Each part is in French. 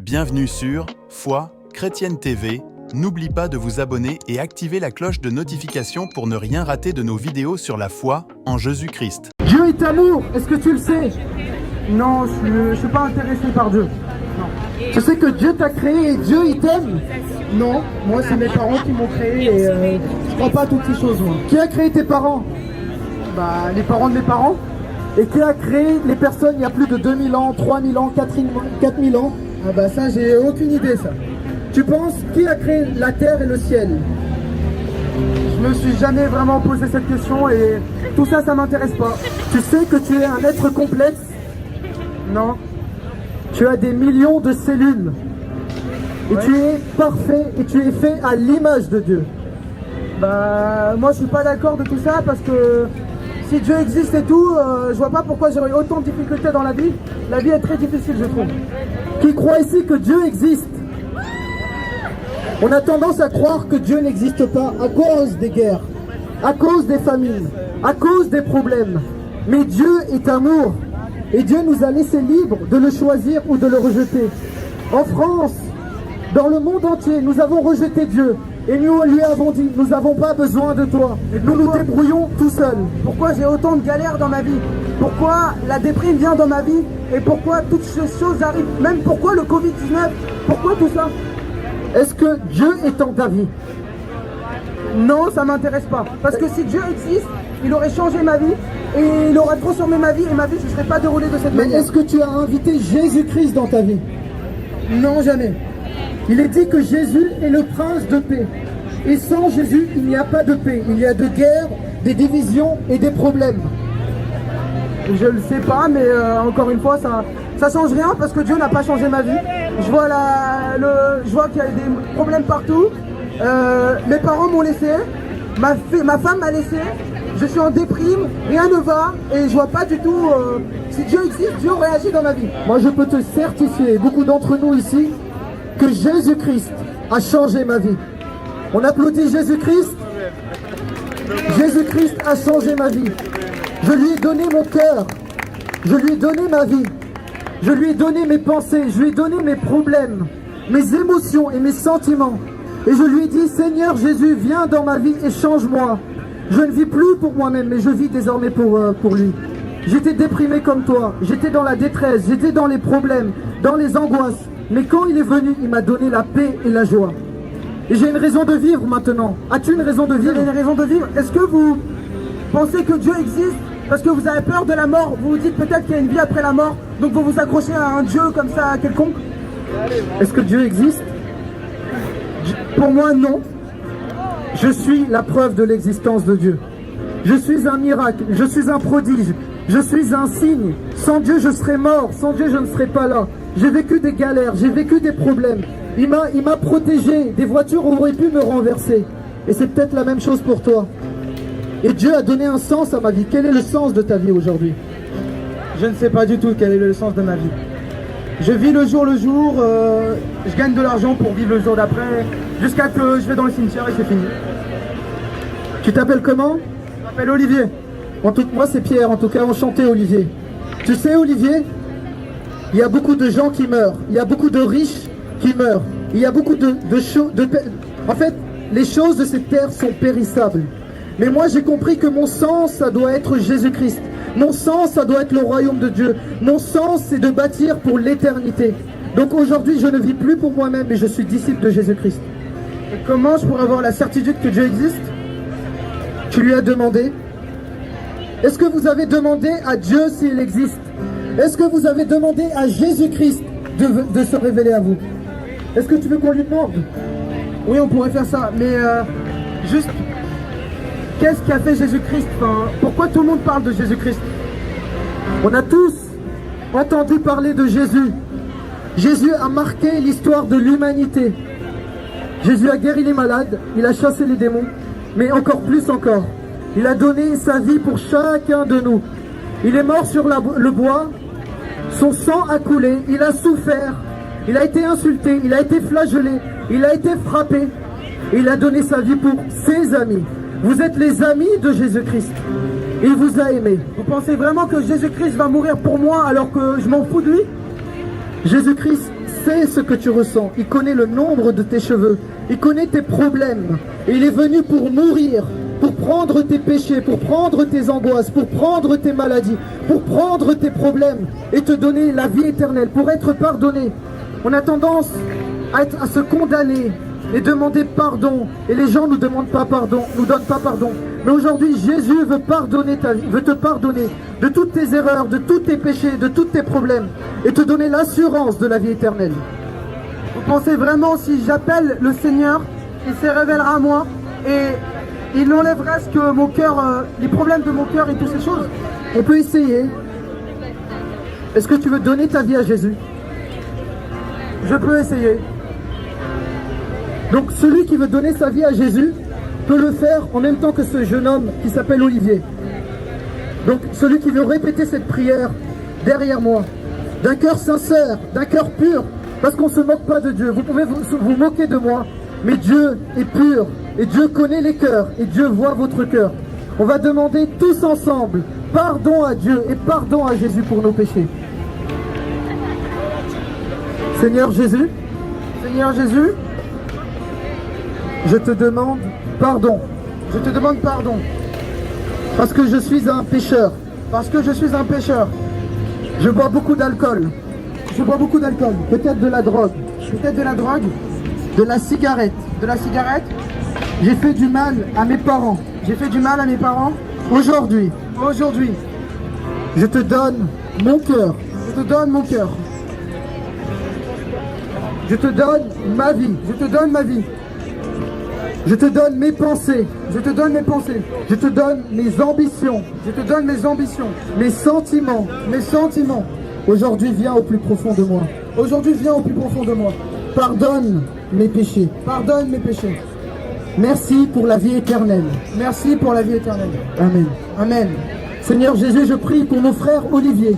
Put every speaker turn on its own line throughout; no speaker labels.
Bienvenue sur Foi Chrétienne TV. N'oublie pas de vous abonner et activer la cloche de notification pour ne rien rater de nos vidéos sur la foi en Jésus-Christ.
Dieu est amour, est-ce que tu le sais? Non, je suis pas intéressé par Dieu. Non. Tu sais que Dieu t'a créé et Dieu il t'aime? Non, moi c'est mes parents qui m'ont créé et je crois pas à toutes ces choses moi. Qui a créé tes parents? Bah les parents de mes parents. Et qui a créé les personnes il y a plus de 2000 ans, 3000 ans, 4000 ans? Ah bah ça j'ai aucune idée ça. Tu penses qui a créé la terre et le ciel? Je me suis jamais vraiment posé cette question et tout ça, ça m'intéresse pas. Tu sais que tu es un être complexe? Non. Tu as des millions de cellules. Et tu es parfait et tu es fait à l'image de Dieu. Bah, moi je suis pas d'accord de tout ça parce que si Dieu existe et tout, je vois pas pourquoi j'aurais autant de difficultés dans la vie. La vie est très difficile, je trouve. Qui croit ici que Dieu existe? On a tendance à croire que Dieu n'existe pas à cause des guerres, à cause des famines, à cause des problèmes. Mais Dieu est amour et Dieu nous a laissé libres de le choisir ou de le rejeter. En France, dans le monde entier, nous avons rejeté Dieu et nous lui avons dit, nous n'avons pas besoin de toi. Nous nous débrouillons tout seuls. Pourquoi j'ai autant de galères dans ma vie? Pourquoi la déprime vient dans ma vie? Et pourquoi toutes ces choses arrivent? Même pourquoi le Covid-19? Pourquoi tout ça? Est-ce que Dieu est en ta vie? Non, ça m'intéresse pas. Parce que si Dieu existe, il aurait changé ma vie et il aurait transformé ma vie et ma vie ne serait pas déroulée de cette manière. Mais est-ce que tu as invité Jésus-Christ dans ta vie? Non, jamais. Il est dit que Jésus est le prince de paix. Et sans Jésus, il n'y a pas de paix. Il y a de guerres, des divisions et des problèmes. Je le sais pas, mais encore une fois, ça change rien parce que Dieu n'a pas changé ma vie. Je vois qu'il y a des problèmes partout. Mes parents m'ont laissé, ma femme m'a laissé. Je suis en déprime, rien ne va et je vois pas du tout si Dieu existe, Dieu aurait agi dans ma vie. Moi, je peux te certifier, beaucoup d'entre nous ici, que Jésus-Christ a changé ma vie. On applaudit Jésus-Christ. Jésus-Christ a changé ma vie. Je lui ai donné mon cœur, je lui ai donné ma vie, je lui ai donné mes pensées, je lui ai donné mes problèmes, mes émotions et mes sentiments. Et je lui ai dit, Seigneur Jésus, viens dans ma vie et change-moi. Je ne vis plus pour moi-même, mais je vis désormais pour lui. J'étais déprimé comme toi, j'étais dans la détresse, j'étais dans les problèmes, dans les angoisses. Mais quand il est venu, il m'a donné la paix et la joie. Et j'ai une raison de vivre maintenant. As-tu une raison de vivre? Vous avez une raison de vivre? Est-ce que vous pensez que Dieu existe parce que vous avez peur de la mort? Vous vous dites peut-être qu'il y a une vie après la mort, donc vous vous accrochez à un Dieu comme ça, quelconque? Est-ce que Dieu existe? Pour moi, non. Je suis la preuve de l'existence de Dieu. Je suis un miracle, je suis un prodige, je suis un signe. Sans Dieu, je serais mort, sans Dieu, je ne serais pas là. J'ai vécu des galères, j'ai vécu des problèmes. Il m'a protégé, des voitures auraient pu me renverser. Et c'est peut-être la même chose pour toi. Et Dieu a donné un sens à ma vie. Quel est le sens de ta vie aujourd'hui? Je ne sais pas du tout quel est le sens de ma vie. Je vis le jour, je gagne de l'argent pour vivre le jour d'après, jusqu'à que je vais dans le cimetière et c'est fini. Tu t'appelles comment? Je m'appelle Olivier. Moi c'est Pierre, en tout cas enchanté Olivier. Tu sais Olivier, il y a beaucoup de gens qui meurent, il y a beaucoup de riches qui meurent, il y a beaucoup de choses... En fait, les choses de cette terre sont périssables. Mais moi j'ai compris que mon sens, ça doit être Jésus-Christ. Mon sens, ça doit être le royaume de Dieu. Mon sens, c'est de bâtir pour l'éternité. Donc aujourd'hui, je ne vis plus pour moi-même, mais je suis disciple de Jésus-Christ. Et comment je pourrais avoir la certitude que Dieu existe? Tu lui as demandé? Est-ce que vous avez demandé à Dieu s'il existe? Est-ce que vous avez demandé à Jésus-Christ de se révéler à vous? Est-ce que tu veux qu'on lui demande? Oui, on pourrait faire ça, mais juste... Qu'est-ce qu'a fait Jésus-Christ? Pourquoi tout le monde parle de Jésus-Christ? On a tous entendu parler de Jésus. Jésus a marqué l'histoire de l'humanité. Jésus a guéri les malades, il a chassé les démons, mais encore plus encore. Il a donné sa vie pour chacun de nous. Il est mort sur le bois, son sang a coulé, il a souffert, il a été insulté, il a été flagellé, il a été frappé. Et il a donné sa vie pour ses amis. Vous êtes les amis de Jésus-Christ. Il vous a aimé. Vous pensez vraiment que Jésus-Christ va mourir pour moi alors que je m'en fous de lui? Jésus-Christ sait ce que tu ressens. Il connaît le nombre de tes cheveux. Il connaît tes problèmes. Et il est venu pour mourir, pour prendre tes péchés, pour prendre tes angoisses, pour prendre tes maladies, pour prendre tes problèmes et te donner la vie éternelle, pour être pardonné. On a tendance à se condamner et demander pardon. Et les gens ne nous demandent pas pardon, nous donnent pas pardon. Mais aujourd'hui, Jésus veut pardonner ta vie, veut te pardonner de toutes tes erreurs, de tous tes péchés, de tous tes problèmes et te donner l'assurance de la vie éternelle.
Vous pensez vraiment, si j'appelle le Seigneur, il se révélera à moi et il enlèvera ce que mon cœur, les problèmes de mon cœur et toutes ces choses?
On peut essayer. Est-ce que tu veux donner ta vie à Jésus?
Je peux essayer.
Donc celui qui veut donner sa vie à Jésus peut le faire en même temps que ce jeune homme qui s'appelle Olivier. Donc celui qui veut répéter cette prière derrière moi, d'un cœur sincère, d'un cœur pur, parce qu'on ne se moque pas de Dieu. Vous pouvez vous moquer de moi, mais Dieu est pur et Dieu connaît les cœurs et Dieu voit votre cœur. On va demander tous ensemble pardon à Dieu et pardon à Jésus pour nos péchés. Seigneur Jésus, je te demande pardon.
Je te demande pardon.
Parce que je suis un pécheur.
Parce que je suis un pécheur.
Je bois beaucoup d'alcool.
Je bois beaucoup d'alcool.
Peut-être de la drogue.
Peut-être de la drogue.
De la cigarette.
De la cigarette.
J'ai fait du mal à mes parents.
J'ai fait du mal à mes parents.
Aujourd'hui, je te donne mon cœur.
Je te donne mon cœur.
Je te donne ma vie.
Je te donne ma vie.
Je te donne mes pensées.
Je te donne mes pensées.
Je te donne mes ambitions.
Je te donne mes ambitions.
Mes sentiments.
Mes sentiments.
Aujourd'hui, viens au plus profond de moi.
Aujourd'hui, viens au plus profond de moi.
Pardonne mes péchés.
Pardonne mes péchés.
Merci pour la vie éternelle.
Merci pour la vie éternelle.
Amen.
Amen.
Seigneur Jésus, je prie pour mon frère Olivier.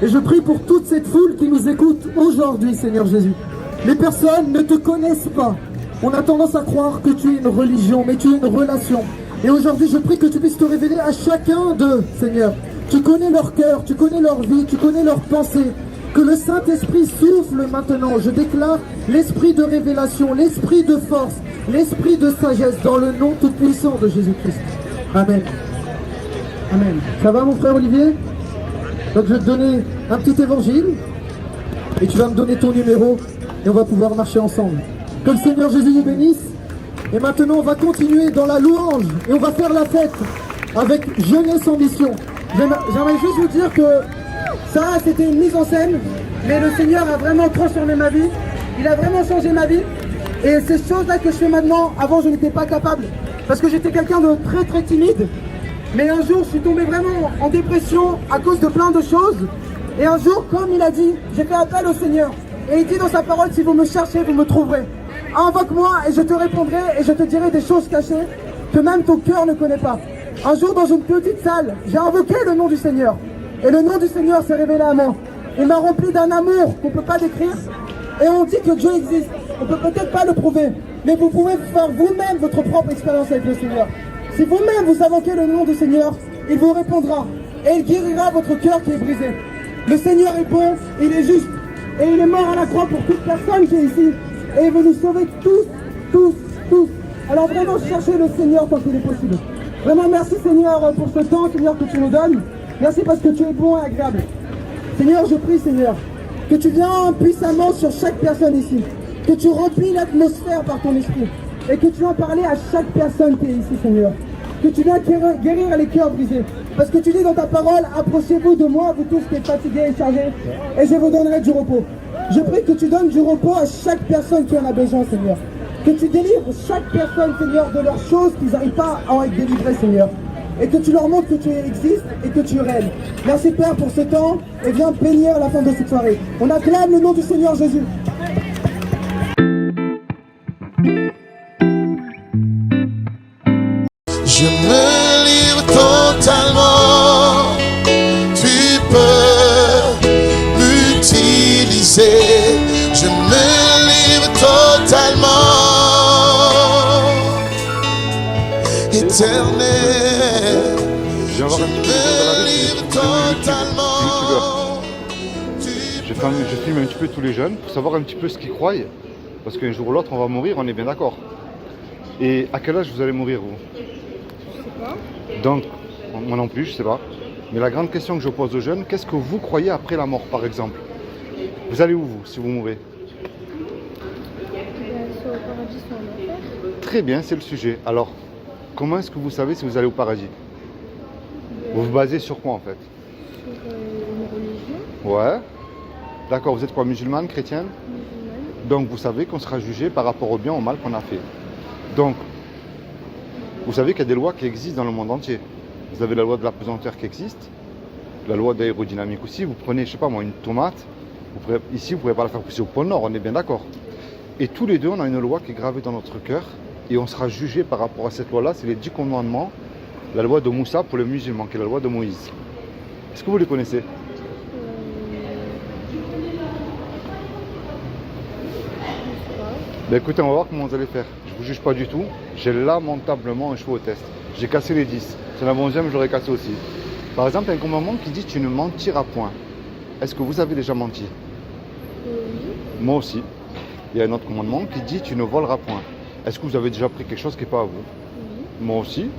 Et je prie pour toute cette foule qui nous écoute aujourd'hui, Seigneur Jésus. Les personnes ne te connaissent pas. On a tendance à croire que tu es une religion, mais tu es une relation. Et aujourd'hui, je prie que tu puisses te révéler à chacun d'eux, Seigneur. Tu connais leur cœur, tu connais leur vie, tu connais leurs pensées. Que le Saint-Esprit souffle maintenant. Je déclare l'esprit de révélation, l'esprit de force, l'esprit de sagesse dans le nom tout-puissant de Jésus-Christ. Amen. Amen. Ça va, mon frère Olivier? Donc je vais te donner un petit évangile et tu vas me donner ton numéro et on va pouvoir marcher ensemble. Que le Seigneur Jésus nous bénisse. Et maintenant, on va continuer dans la louange et on va faire la fête avec Jeunesse en Mission.
J'aimerais juste vous dire que ça, c'était une mise en scène, mais le Seigneur a vraiment transformé ma vie. Il a vraiment changé ma vie. Et ces choses-là que je fais maintenant, avant, je n'étais pas capable. Parce que j'étais quelqu'un de très très timide. Mais un jour, je suis tombé vraiment en dépression à cause de plein de choses. Et un jour, comme il a dit, j'ai fait appel au Seigneur. Et il dit dans sa parole, si vous me cherchez, vous me trouverez. Invoque-moi et je te répondrai et je te dirai des choses cachées que même ton cœur ne connaît pas. Un jour, dans une petite salle, j'ai invoqué le nom du Seigneur. Et le nom du Seigneur s'est révélé à moi. Il m'a rempli d'un amour qu'on ne peut pas décrire. Et on dit que Dieu existe. On ne peut peut-être pas le prouver. Mais vous pouvez faire vous-même votre propre expérience avec le Seigneur. Si vous-même vous invoquez le nom du Seigneur, il vous répondra. Et il guérira votre cœur qui est brisé. Le Seigneur est bon, il est juste. Et il est mort à la croix pour toute personne qui est ici. Et il veut nous sauver tous. Alors vraiment, cherchez le Seigneur tant qu'il est possible. Vraiment, merci Seigneur pour ce temps, Seigneur, que tu nous donnes. Merci parce que tu es bon et agréable. Seigneur, je prie, Seigneur, que tu viens puissamment sur chaque personne ici. Que tu remplis l'atmosphère par ton esprit. Et que tu viens parler à chaque personne qui est ici, Seigneur. Que tu viens guérir les cœurs brisés. Parce que tu dis dans ta parole, approchez-vous de moi, vous tous qui êtes fatigués et chargés, et je vous donnerai du repos. Je prie que tu donnes du repos à chaque personne qui en a besoin, Seigneur. Que tu délivres chaque personne, Seigneur, de leurs choses qu'ils n'arrivent pas à en être délivrés, Seigneur. Et que tu leur montres que tu existes et que tu règnes. Merci Père pour ce temps et viens bénir la fin de cette soirée. On acclame le nom du Seigneur Jésus.
Je me livre totalement, tu peux m'utiliser. Je me livre totalement, éternel. Je me livre totalement, tu
quand même, je filme un petit peu tous les jeunes pour savoir un petit peu ce qu'ils croient. Parce qu'un jour ou l'autre, on va mourir, on est bien d'accord. Et à quel âge vous allez mourir, vous?
Je sais pas.
Donc, moi non plus, je sais pas. Mais la grande question que je pose aux jeunes, qu'est-ce que vous croyez après la mort, par exemple? Vous allez où, vous, si vous mourrez?
Soit au paradis, soit en enfer.
Très bien, c'est le sujet. Alors, comment est-ce que vous savez si vous allez au paradis? Vous vous basez sur quoi, en fait?
Sur une religion
Ouais. D'accord, vous êtes quoi, musulmane, chrétienne?
musulmane.
Donc, vous savez qu'on sera jugé par rapport au bien ou au mal qu'on a fait. Donc, vous savez qu'il y a des lois qui existent dans le monde entier. Vous avez la loi de la pesanteur qui existe, la loi d'aérodynamique aussi. Vous prenez, je sais pas moi, une tomate, ici vous ne pouvez pas la faire pousser au pôle Nord, on est bien d'accord. Et tous les deux, on a une loi qui est gravée dans notre cœur et on sera jugé par rapport à cette loi-là. C'est les 10 commandements, la loi de Moussa pour les musulmans, qui est la loi de Moïse. Est-ce que vous les connaissez? Ben écoutez, on va voir comment vous allez faire. Je ne vous juge pas du tout. J'ai lamentablement échoué au test. J'ai cassé les 10. C'est la 11e, je l'aurais cassé aussi. Par exemple, il y a un commandement qui dit tu ne mentiras point. Est-ce que vous avez déjà menti?
Oui.
Moi aussi. Il y a un autre commandement qui dit tu ne voleras point. Est-ce que vous avez déjà pris quelque chose qui n'est pas à vous?
Oui.
Moi aussi.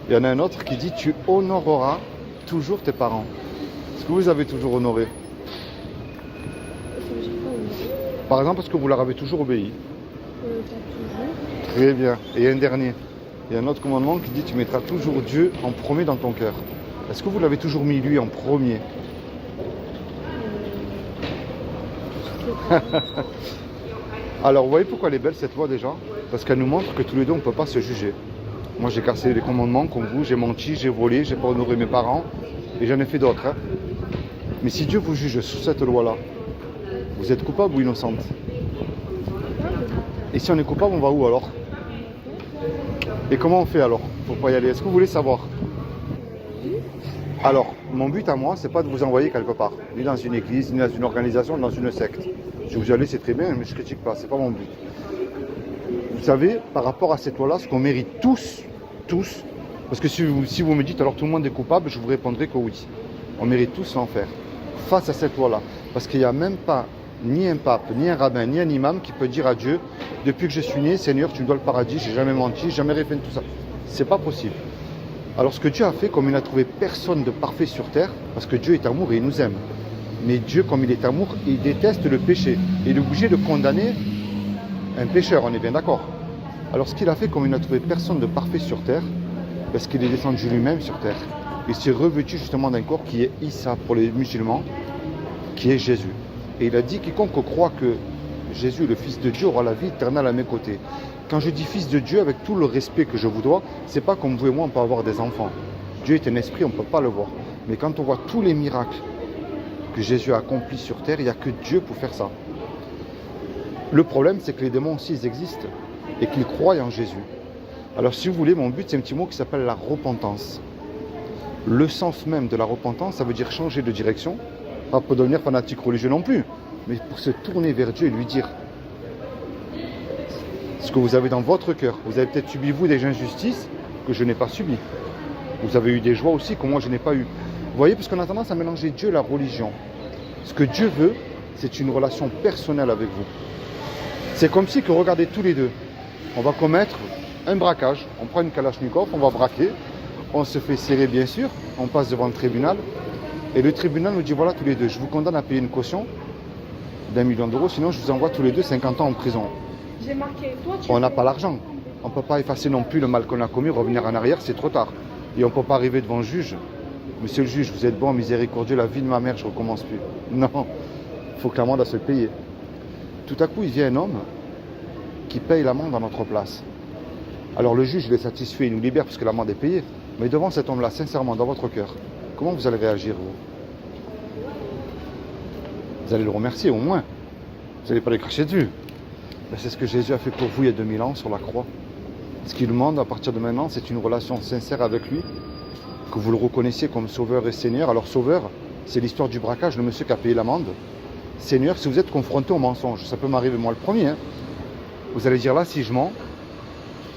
Il y en a un autre qui dit tu honoreras toujours tes parents. Est-ce que vous avez toujours honoré?
Ça veut dire quoi, oui?
Par exemple, est-ce que vous leur avez toujours obéi?
Pas toujours.
Très bien. Et il y a un dernier. Il y a un autre commandement qui dit tu mettras toujours Dieu en premier dans ton cœur. Est-ce que vous l'avez toujours mis lui en premier?
Je sais pas.
Alors vous voyez pourquoi elle est belle cette loi déjà? Parce qu'elle nous montre que tous les deux on ne peut pas se juger. Moi j'ai cassé les commandements comme vous, j'ai menti, j'ai volé, j'ai pas honoré mes parents et j'en ai fait d'autres. Hein. Mais si Dieu vous juge sous cette loi-là, vous êtes coupable ou innocente? Et si on est coupable, on va où alors? Et comment on fait alors pour pas y aller? Est-ce que vous voulez savoir? Alors, mon but à moi, c'est pas de vous envoyer quelque part, ni dans une église, ni dans une organisation, ni dans une secte. Si vous y allez, c'est très bien, mais je critique pas, c'est pas mon but. Vous savez, par rapport à cette loi-là, ce qu'on mérite tous, parce que si vous me dites alors tout le monde est coupable, je vous répondrai que oui. On mérite tous l'enfer face à cette loi-là. Parce qu'il n'y a même pas ni un pape, ni un rabbin, ni un imam qui peut dire à Dieu, depuis que je suis né, Seigneur, tu me dois le paradis, j'ai jamais menti, jamais rien fait de tout ça. C'est pas possible. Alors ce que Dieu a fait, comme il n'a trouvé personne de parfait sur terre, parce que Dieu est amour et il nous aime. Mais Dieu, comme il est amour, il déteste le péché. Et il est obligé de condamner un pécheur, on est bien d'accord. Alors ce qu'il a fait, comme il n'a trouvé personne de parfait sur terre, parce qu'il est descendu lui-même sur terre. Il s'est revêtu justement d'un corps qui est Issa pour les musulmans, qui est Jésus. Et il a dit, quiconque croit que Jésus, le Fils de Dieu, aura la vie éternelle à mes côtés. Quand je dis Fils de Dieu, avec tout le respect que je vous dois, c'est pas comme vous et moi, on peut avoir des enfants. Dieu est un esprit, on ne peut pas le voir. Mais quand on voit tous les miracles que Jésus a accomplis sur terre, il n'y a que Dieu pour faire ça. Le problème, c'est que les démons aussi, ils existent et qu'ils croient en Jésus. Alors si vous voulez, mon but, c'est un petit mot qui s'appelle la repentance. Le sens même de la repentance, ça veut dire changer de direction, pas pour devenir fanatique religieux non plus, mais pour se tourner vers Dieu et lui dire ce que vous avez dans votre cœur. Vous avez peut-être subi, vous, des injustices que je n'ai pas subies. Vous avez eu des joies aussi que moi, je n'ai pas eues. Vous voyez, parce qu'on a tendance à mélanger Dieu et la religion. Ce que Dieu veut, c'est une relation personnelle avec vous. C'est comme si, que regardez tous les deux, on va commettre un braquage, on prend une Kalachnikov, on va braquer, on se fait serrer bien sûr, on passe devant le tribunal, et le tribunal nous dit voilà tous les deux, je vous condamne à payer une caution d'1 million d'euros, sinon je vous envoie tous les deux 50 ans en prison.
J'ai marqué, toi tu
On n'a pas l'argent, on ne peut pas effacer non plus le mal qu'on a commis, revenir en arrière, c'est trop tard. Et on ne peut pas arriver devant le juge. Monsieur le juge, vous êtes bon, miséricordieux, la vie de ma mère, je ne recommence plus. Non, il faut que l'amende à se payer. Tout à coup, il vient un homme qui paye l'amende à notre place. Alors le juge, il est satisfait, il nous libère parce que l'amende est payée. Mais devant cet homme-là, sincèrement, dans votre cœur, comment vous allez réagir, vous? Vous allez le remercier, au moins. Vous n'allez pas le cracher dessus. Ben, c'est ce que Jésus a fait pour vous il y a 2000 ans sur la croix. Ce qu'il demande à partir de maintenant, c'est une relation sincère avec lui, que vous le reconnaissiez comme sauveur et seigneur. Alors sauveur, c'est l'histoire du braquage, le monsieur qui a payé l'amende. Seigneur, si vous êtes confronté au mensonge, ça peut m'arriver moi le premier, hein. Vous allez dire là, si je mens,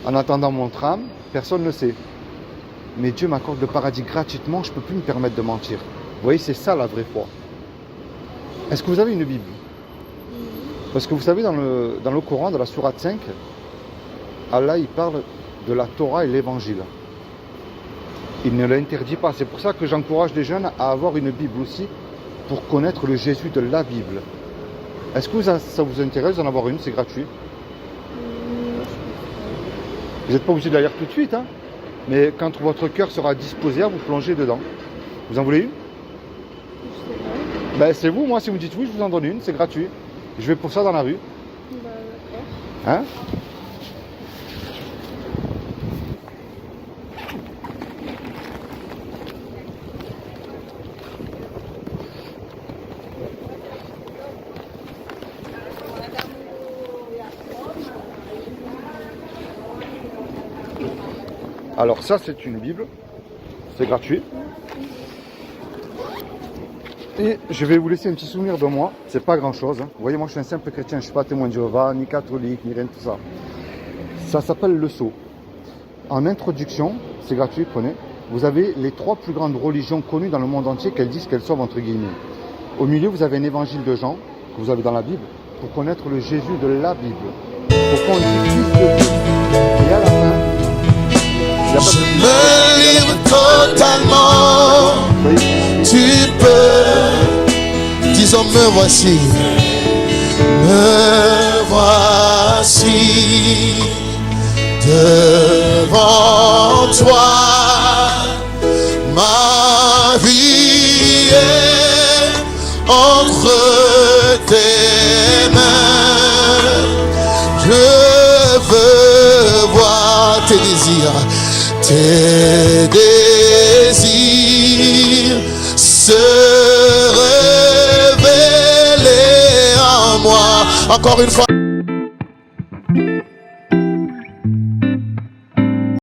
en attendant mon tram, personne ne le sait. Mais Dieu m'accorde le paradis gratuitement, je ne peux plus me permettre de mentir. Vous voyez, c'est ça la vraie foi. Est-ce que vous avez une Bible? Parce que vous savez, dans le Coran, dans la sourate 5, Allah il parle de la Torah et l'Évangile. Il ne l'interdit pas. C'est pour ça que j'encourage les jeunes à avoir une Bible aussi pour connaître le Jésus de la Bible. Est-ce que ça vous intéresse d'en avoir une? C'est gratuit. Vous n'êtes pas obligé de la lire tout de suite, hein, mais quand votre cœur sera disposé à vous plonger dedans. Vous en voulez une? Ben, c'est vous, moi, si vous me dites oui, je vous en donne une, c'est gratuit. Je vais pour ça dans la rue.
Bah,
Hein?
d'accord.
Alors ça, c'est une Bible. C'est gratuit. Et je vais vous laisser un petit souvenir de moi. C'est pas grand chose. Hein. Vous voyez, moi je suis un simple chrétien. Je suis pas témoin de Jéhovah, ni catholique, ni rien de tout ça. Ça s'appelle le sceau. En introduction, c'est gratuit, prenez. Vous avez les 3 plus grandes religions connues dans le monde entier qu'elles disent qu'elles sauvent entre guillemets. Au milieu, vous avez un évangile de Jean, que vous avez dans la Bible, pour connaître le Jésus de la Bible. Pourquoi on dit Fils de Dieu. Et à la fin,
Je me livre totalement. Tu peux, disons me voici. Me voici devant toi. Ma vie est entre tes mains. Je veux voir tes désirs. Tes désirs se révéler en moi. Encore une fois.